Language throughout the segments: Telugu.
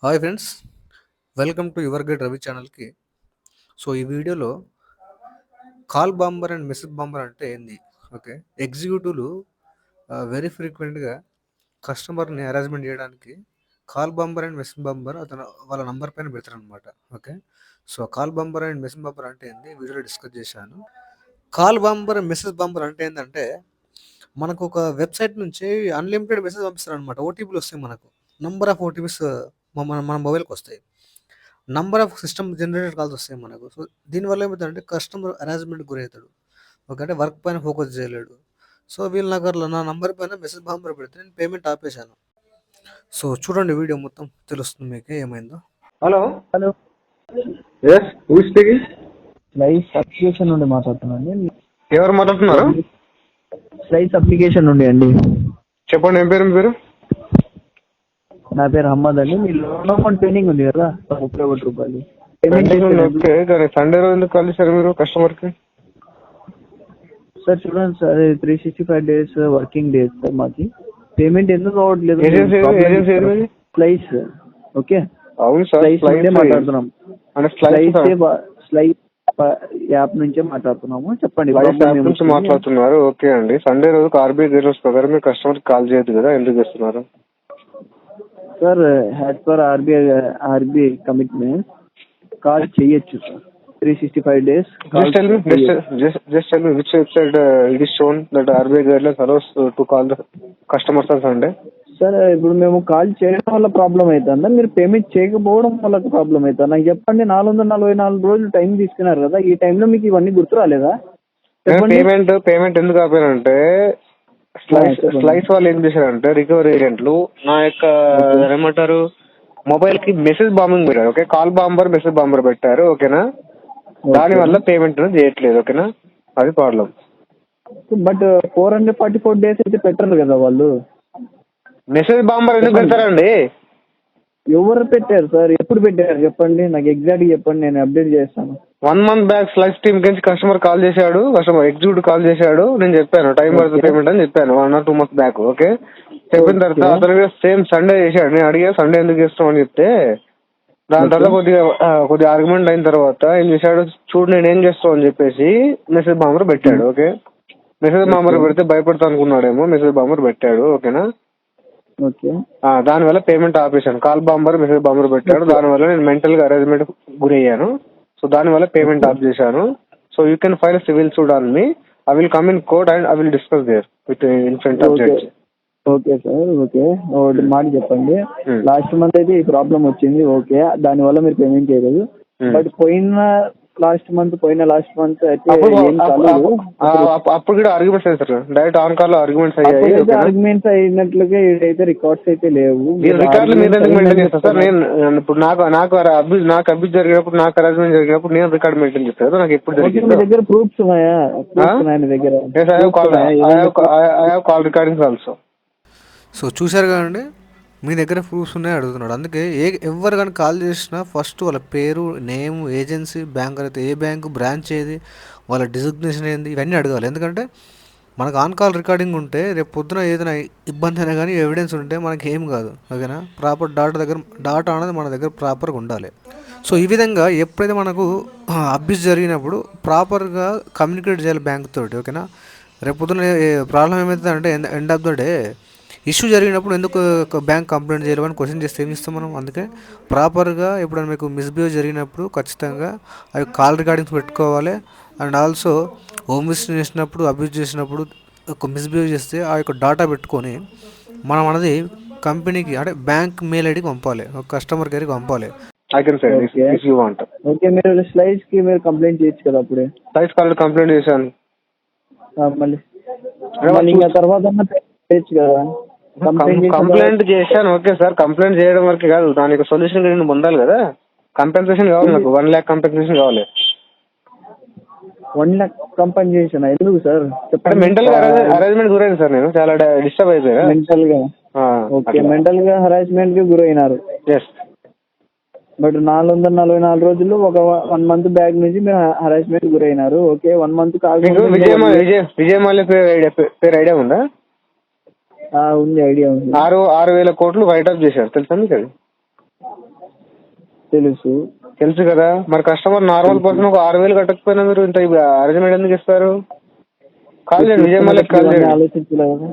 Hi friends, welcome to your guide Ravi ఛానల్కి. సో ఈ వీడియోలో call bomber and message bomber అంటే ఏంది? ఓకే, ఎగ్జిక్యూటివ్లు వెరీ ఫ్రీక్వెంట్గా కస్టమర్ని హెరాస్మెంట్ చేయడానికి call bomber and message bomber అతను వాళ్ళ నంబర్ పైన పెడతారనమాట. Okay, so call bomber and message bomber అంటే ఏంది వీడియోలో డిస్కస్ చేశాను. కాల్ బాంబర్ మెసేజ్ బాంబర్ అంటే ఏంటంటే మనకు ఒక వెబ్సైట్ నుంచి అన్లిమిటెడ్ మెసేజ్ పంపిస్తారు అనమాట. ఓటీపీలు వస్తాయి, మనకు నంబర్ ఆఫ్ ఓటీపీస్ మన మొబైల్కి వస్తాయి. Number of system generated calls వస్తాయి మనకు. సో దీనివల్ల ఏమవుతుందంటే కస్టమర్ హెరాస్మెంట్ గురవుతాడు. ఓకే, అంటే వర్క్ పైన ఫోకస్ చేయలేడు. సో వీళ్ళు నాకు అట్లా నా నంబర్ పైన మెసేజ్ బాంబర్ పెడితే నేను పేమెంట్ ఆపేశాను. సో చూడండి, వీడియో మొత్తం తెలుస్తుంది మీకు ఏమైందో. Hello hello, yes who speaking? Slice application నుండి మాట్లాడుతున్నాను. ఎవరు మాట్లాడుతున్నారు? స్లైస్ అప్లికేషన్ నుండి అండి. చెప్పండి, ఏం పేరు మీ పేరు? నా పేరు అహ్మద్ అండి. మీ లోన్ అమౌంట్ పెండింగ్ ఉంది కదా, 31 రూపాయలు ఓకే, కానీ సండే రోజు ఎందుకు కాల్ చేశారు మీరు కస్టమర్ కి? సార్ చూడండి sir, 365 days working days sir మాకి. పేమెంట్ ఎందుకు అవ్వట్లేదు? ఏజెన్సీ ఏది? స్లైస్. ఓకే, అవును సార్, స్లైస్ నుండే మాట్లాడుతున్నాం. స్లైస్ యాప్ నుంచే మాట్లాడుతున్నాము. చెప్పండి. యాప్ నుంచి మాట్లాడుతున్నారు. ఓకే అండి, సండే రోజు ఆర్బీఐ గైడ్లైన్స్ ప్రకారం మీరు కస్టమర్ కి కాల్ చేయొద్దు కదా, ఎందుకు చేస్తున్నారు? Sir as per RBI commitment call చేయొచ్చు sir. 365 days. Just tell me which website it is shown that RBI guidelines allows to call the customers on Sunday. Sir ఇప్పుడు మేము కాల్ చేయడం వల్ల ప్రాబ్లం అవుతుందా, మీరు పేమెంట్ చేయకపోవడం వల్ల ప్రాబ్లం అవుతుందా? నాకు చెప్పండి. 444 రోజులు టైం తీసుకున్నారు కదా, ఈ టైంలో మీకు ఇవన్నీ గుర్తు రాలేదా? పేమెంట్ ఎందుకు ఆపారంటే స్లైస్ వాళ్ళు ఏం చేశారంటే రికవరీ ఏజెంట్లు నా యొక్క ఏమంటారు మొబైల్ కి మెసేజ్ బాంబింగ్ పెట్టారు. Okay, call bomber message bomber పెట్టారు. ఓకేనా, దాని వల్ల పేమెంట్ చేయట్లేదు. ఓకేనా, అది ప్రాబ్లం. బట్ 444 days అయితే పెట్టరు కదా వాళ్ళు. మెసేజ్ బాంబర్ ఎందుకు పెడతారండి? ఎవరు పెట్టారు సార్? ఎప్పుడు పెట్టారు చెప్పండి, నాకు ఎగ్జాక్ట్ చెప్పండి, నేను అప్డేట్ చేస్తాను. 1 month బ్యాక్ స్లైస్ టీమ్ నుంచి కస్టమర్ కాల్ చేశాడు, కస్టమర్ ఎగ్జిక్యూటివ్ కాల్ చేశాడు. నేను చెప్పాను టైం పడుతుంది పేమెంట్ అని చెప్పాను 1 or 2 months బ్యాక్. ఓకే, చెప్పిన తర్వాత అతను సేమ్ సండే చేశాడు. నేను అడిగా సండే ఎందుకు చేస్తాం అని చెప్తే దాని తర్వాత కొద్దిగా ఆర్గ్యుమెంట్ అయిన తర్వాత ఏం చేశాడు, చూడు నేను ఏం చేస్తావు అని చెప్పేసి మెసేజ్ బాంబర్ పెట్టాడు. ఓకే, మెసేజ్ బాంబర్ పెడితే భయపడతా అనుకున్నాడేమో, మెసేజ్ బాంబర్ పెట్టాడు. ఓకేనా, దానివల్ల పేమెంట్ ఆపేశాను. కాల్ బాంబర్ మెసేజ్ బాంబర్ పెట్టాడు, దానివల్ల నేను మెంటల్ గా హెరాస్మెంట్ గురయ్యాను. సో దానివల్ల పేమెంట్ ఆఫ్ చేశాను. So you can file civil suit on me. I will come in court and I will discuss there with in front of judge. Okay sir, okay, ఒకటి మాట చెప్పండి. లాస్ట్ మంత్ అయితే ఈ ప్రాబ్లం వచ్చింది. ఓకే, దానివల్ల మీరు పేమెంట్ చేయలేదు. బట్ లాస్ట్ మంత్ అయితే అప్పుడు కూడా ఆర్గ్యుమెంట్స్ అయ్యాయి సార్, డైరెక్ట్ ఆన్ కాల్ లో ఆర్గ్యుమెంట్స్ అయ్యాయి. ఆర్గ్యుమెంట్స్ అయినట్లుగా ఇదైతే రికార్డ్స్ అయితే లేవు. రికార్డులు మీరు ఎందుకు మెయింటైన్ చేస్తారు సార్? నేను ఇప్పుడు నాకు అబ్యూస్ జరిగినప్పుడు, నాకు హెరాస్మెంట్ జరిగినప్పుడు నేను రికార్డ్ మెయింటైన్ చేస్తాను. నాకు ఎప్పుడు జరిగింది? మీ దగ్గర ప్రూఫ్స్ ఉన్నాయా? మీ దగ్గర I have call recordings also. So చూశారు కదండి, మీ దగ్గర ప్రూఫ్స్ ఉన్నాయి అడుగుతున్నాడు. అందుకే ఎవరు కానీ కాల్ చేసినా ఫస్ట్ వాళ్ళ పేరు, నేమ్, ఏజెన్సీ, బ్యాంక్ అయితే ఏ బ్యాంకు, బ్రాంచ్ ఏది, వాళ్ళ డిజిగ్నేషన్ ఏంది, ఇవన్నీ అడగాలి. ఎందుకంటే మనకు ఆన్ కాల్ రికార్డింగ్ ఉంటే రేపు పొద్దున ఏదైనా ఇబ్బంది అయినా కానీ ఎవిడెన్స్ ఉంటే మనకి ఏం కాదు. ఓకేనా, ప్రాపర్ డాటా అనేది మన దగ్గర ప్రాపర్గా ఉండాలి. సో ఈ విధంగా ఎప్పుడైతే మనకు అబ్యూస్ జరిగినప్పుడు ప్రాపర్గా కమ్యూనికేట్ చేయాలి బ్యాంక్ తోటి. ఓకేనా, రేపు పొద్దున ప్రాబ్లం ఏమవుతుంది అంటే end of the day issue జరిగినప్పుడు ఎందుకు బ్యాంక్ కంప్లైంట్ చేయాలని క్వశ్చన్ చేస్తే ఏమి ఇస్తాం మనం. అందుకే ప్రాపర్గా ఎప్పుడైనా మీకు మిస్బిహేవ్ జరిగినప్పుడు ఖచ్చితంగా అవి కాల్ రికార్డింగ్స్ పెట్టుకోవాలి. అండ్ ఆల్సో హోమ్ విజిట్ చేసినప్పుడు, అబ్యూజ్ చేసినప్పుడు ఒక మిస్బిహేవ్ చేస్తే ఆ యొక్క డాటా పెట్టుకొని మనం అనేది కంపెనీకి అంటే బ్యాంక్ మెయిల్ ఐడికి పంపాలి, ఒక కస్టమర్ కేర్కి పంపాలి. మీరు స్లైస్ కి మీరు కంప్లైంట్ చేయొచ్చు కదా. అప్పుడే స్లైస్ కాల్ కంప్లైంట్ చేశాను, మళ్ళీ తర్వాత చేయొచ్చు కదా. కంప్లైంట్ చేశాను. ఓకే సార్, కంప్లైంట్ చేయడం వరకు కాదు, దానికి సొల్యూషన్ నేను పొందాలి కదా. కంపెన్సేషన్ కావాలి నాకు, 1 lakh కంపెన్సేషన్ కావాలి. 1 lakh కంపెన్సేషన్ ఎందుకు సార్? చెప్పండి. మెంటల్ గా హెరాస్మెంట్ గురైంది సార్, నేను చాలా డిస్టర్బ్ అయిపోయా మెంటల్ గా హెరాస్మెంట్ కి గురైనారు. బట్ 444 రోజులు ఒక 1 month బ్యాక్ నుంచి మీరు హెరాస్మెంట్ గురైనారు. ఓకే, 1 month విజయమాల్య పేరు ఐడియా ఉందా? ఉంది, ఐడియా ఉంది. 6,000 కోట్లు రైట్ ఆఫ్ చేశారు, తెలుసా మీకు? అది తెలుసు. తెలుసు కదా, మరి కస్టమర్ నార్మల్ పర్సన్ ఒక 6,000 కట్టకపోయినా మీరు ఇంత అరేంజ్మెంట్ ఎందుకు ఇస్తారు? కాల్ చేయండి, విజయ్ మళ్ళీ కాల్ చేయండి. ఆలోచించలే కదా,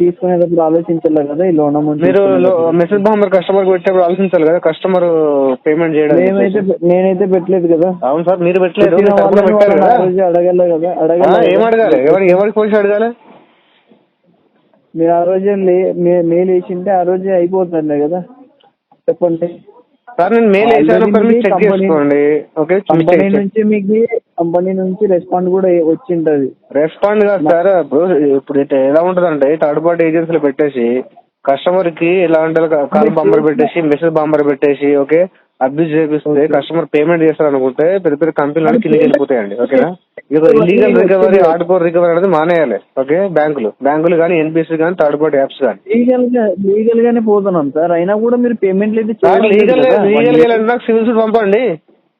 తీసుకునేటప్పుడు ఆలోచించలే కదా ఈ లోన్ అమౌంట్. మీరు మెసేజ్ బాంబర్ కస్టమర్ పెట్టేప్పుడు ఆలోచించాలి కదా, కస్టమర్ పేమెంట్ చేయడం. నేనైతే పెట్టలేదు కదా. అవును సార్, మీరు పెట్టలేదు, పెట్టారు కదా. అడగలే కదా, అడగలే. ఏం అడగాలి, ఎవరికి పోయి అడగాలి? మీరు ఆ రోజే మెయిల్ వేసింటే ఆ రోజే అయిపోతుంది కదా, చెప్పండి సార్. నేను మెయిల్ వేసాను, చెక్ చేసుకోండి. ఓకే, కంపెనీ నుంచి రెస్పాండ్ కూడా వచ్చింటది. రెస్పాండ్ కాదు సార్, ఇప్పుడు ఎలా ఉంటదంటే థర్డ్ పార్టీ ఏజెన్సీలో పెట్టేసి కస్టమర్ కి ఎలా అంటే కాల్ బాంబర్ పెట్టేసి మెసేజ్ బాంబర్ పెట్టేసి ఓకే అబ్యూజ్ చేపిస్తే కస్టమర్ పేమెంట్ చేస్తారు అనుకుంటే పెద్ద పెద్ద కంపెనీలు కిందకి వెళ్ళిపోతాయండి. ఓకేనా, ఇక illegal recovery hard core recovery అనేది మానేయాలి. ఓకే, బ్యాంకులు కానీ ఎన్బిసి కానీ థర్డ్ పార్టీ యాప్స్ కానీ లీగల్ గానే పోతున్నాం సార్. అయినా కూడా మీరు పేమెంట్ లీగల్ నాకు సివిల్ సూట్ పంపండి.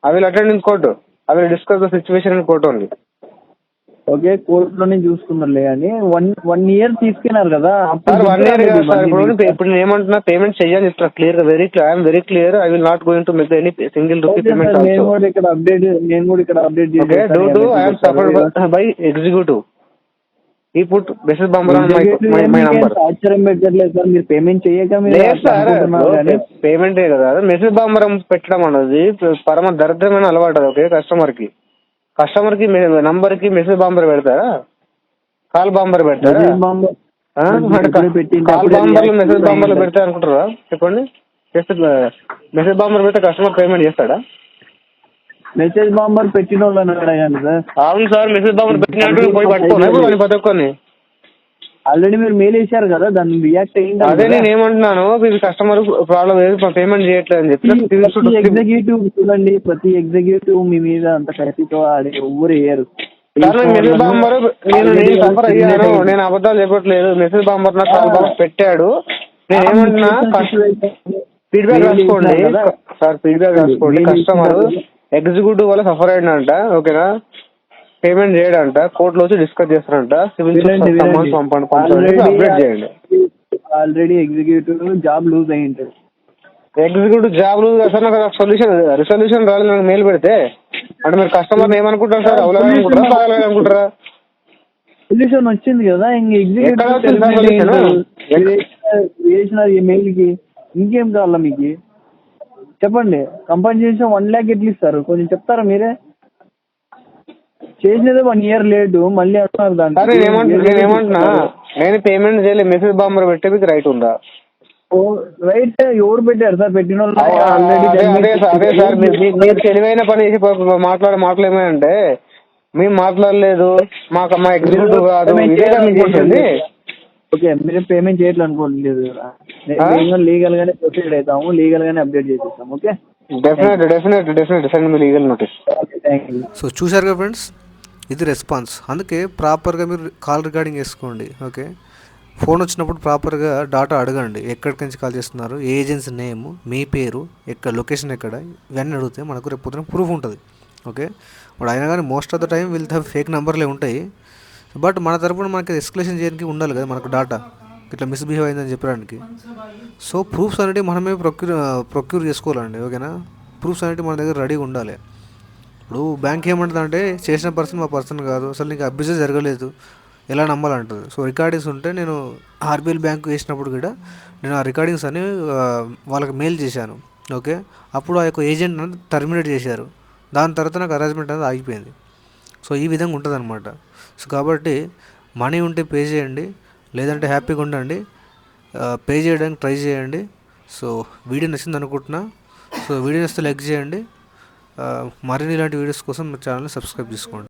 I will attend in court, I will discuss the situation in court only. Okay, కోర్టులోనే చూసుకున్నారులే అని 1 year తీసుకున్నారు కదా. 1 year కాదు సార్, ఇప్పుడు నేను ఏమంటున్నా పేమెంట్ చెయ్యాలని చెప్తున్నా క్లియర్ గా, I'm very clear. I will not going to make any single rupee payment. నేను కూడా ఇక్కడ update okay, due to I am suffered by executive. He put message bomber on my number. ఆశ్చర్యం పెట్టట్లేదు సార్, మీరు పేమెంట్ చేయక పేమెంటే కదా, మెసేజ్ బాంబరం పెట్టడం అన్నది పరమ దరిద్రమైన అలవాటు. ఓకే, కస్టమర్ కి నంబర్ కి మెసేజ్ బాంబర్ పెడతారా, కాల్ బాంబర్ పెడతారా? కాల్ బాంబర్ లో మెసేజ్ బాంబర్ లో పెడతా అనుకుంటారా? చెప్పండి, మెసేజ్ బాంబర్ పెడితే కస్టమర్ పేమెంట్ చేస్తాడా? మెసేజ్ బాంబర్ పెట్టిన వాళ్ళని అడగండి సార్. అవును సార్, మెసేజ్ బాంబర్ పెట్టినట్టు పోయి పట్టుకోండి ప్రతి ఒక్కరిని. ఆల్రెడీ మీరు మెయిల్ వేసారు కదా, దాన్ని రియాక్ట్ అయ్యింది. అదే నేను ఏమంటున్నాను, కస్టమర్ ప్రాబ్లం లేదు, పేమెంట్ చేయట్లేదు అని చెప్పి ఎగ్జిక్యూటివ్ చూడండి, ప్రతి ఎగ్జిక్యూటివ్ మీ మీద అంత కసితో ఆడే ఎవరు వేయరు. మెసేజ్ బాంబర్ నేను సఫర్ అయ్యాను, నేను అబద్ధాలు చెప్పట్లేదు. మెసేజ్ బాంబర్ నాకు కాల్ బాంబర్ పెట్టాడు. నేను ఏమంటున్నా, ఫీడ్బ్యాక్ రాసుకోండి సార్, ఫీడ్బ్యాక్ రాసుకోండి. కస్టమర్ ఎగ్జిక్యూటివ్ వల్ల సఫర్ అయ్యాడంట, ఓకేనా, పేమెంట్ చేయడంట, కోర్టులో వచ్చి డిస్కస్ చేస్తారంట, సివిల్ అప్డేట్ చేయండి. ఆల్రెడీ ఎగ్జిక్యూటివ్ జాబ్ లూజ్ అయ్యింటారు. ఎగ్జిక్యూటివ్ జాబ్ లూజ్ సార్, నాకు రిసొల్యూషన్ రాలేదు నాకు మెయిల్ పెడితే. అంటే మీరు కస్టమర్ ఏమనుకుంటారు సార్, అనుకుంటారా? సొల్యూషన్ వచ్చింది కదా, ఇంక ఎగ్జిక్యూటివ్ ఈ మెయిల్ కి ఇంకేం కావాలా మీకు చెప్పండి. కంపెన్సేషన్ 1 lakh ఎట్లా ఇస్తారు, కొంచెం చెప్తారా మీరే? చేసినది 1 year లేటు, మళ్ళీ అంటున్నారు దాన్ని. నేనేమంటున్నా, నేను పేమెంట్ చేయలేదు, మెసేజ్ బాంబర్ పెట్టే మీకు రైట్ ఉందా? రైట్ ఎవరు పెట్టారు సార్? పెట్టిన వాళ్ళు అదే సార్, మీరు తెలివైన పని చేసి మాట్లాడేమంటే మేము మాట్లాడలేదు, మా ఎగ్జిక్యూటివ్ కాదు, ఓకే, మీరు పేమెంట్ చేయట్లు అనుకోలేదు కదా, లీగల్ గానే ప్రొసీడ్ అవుతాము, లీగల్ గానే అప్డేట్ చేసేస్తాము. Okay, definite send me legal notice. So చూశారు కదా ఫ్రెండ్స్, ఇది రెస్పాన్స్. అందుకే ప్రాపర్గా మీరు కాల్ రికార్డింగ్ చేసుకోండి. ఓకే, ఫోన్ వచ్చినప్పుడు ప్రాపర్గా డాటా అడగండి, ఎక్కడికి నుంచి కాల్ చేస్తున్నారు, ఏజెన్సీ నేమ్, మీ పేరు, లొకేషన్ ఎక్కడ, ఇవన్నీ అడిగితే మనకు రేపు పొద్దున ప్రూఫ్ ఉంటుంది. ఓకే, ఇప్పుడు అయినా కానీ మోస్ట్ ఆఫ్ ద టైం వీళ్ళ ఫేక్ నెంబర్లే ఉంటాయి. బట్ మన తరపున మనకి ఎస్కలేషన్ చేయడానికి ఉండాలి కదా మనకు డాటా, ఇట్లా మిస్బిహేవ్ అయిందని చెప్పడానికి. సో ప్రూఫ్స్ అనేవి మనమే ప్రొక్యూర్ చేసుకోవాలండి. ఓకేనా, ప్రూఫ్స్ అనేవి మన దగ్గర రెడీగా ఉండాలి. ఇప్పుడు బ్యాంక్ ఏమంటుందంటే చేసిన పర్సన్ మా పర్సన్ కాదు, అసలు నీకు అబ్యూస్ జరగలేదు, ఎలా నమ్మాలంటుంది. సో రికార్డింగ్స్ ఉంటే నేను ఆర్బీఎల్ బ్యాంక్ వేసినప్పుడు కూడా నేను ఆ రికార్డింగ్స్ అని వాళ్ళకి మెయిల్ చేశాను. ఓకే, అప్పుడు ఆ యొక్క ఏజెంట్ అనేది టర్మినేట్ చేశారు. దాని తర్వాత నాకు అరేంజ్మెంట్ అనేది ఆగిపోయింది. సో ఈ విధంగా ఉంటుంది అనమాట. సో కాబట్టి మనీ ఉంటే పే చేయండి, లేదంటే హ్యాపీగా ఉండండి. పే చేయడానికి ట్రై చేయండి. సో వీడియో నచ్చింది అనుకుంటున్నా. సో వీడియో నచ్చితే లైక్ చేయండి. మరిన్ని ఇలాంటి వీడియోస్ కోసం మా ఛానల్ని సబ్స్క్రైబ్ చేసుకోండి.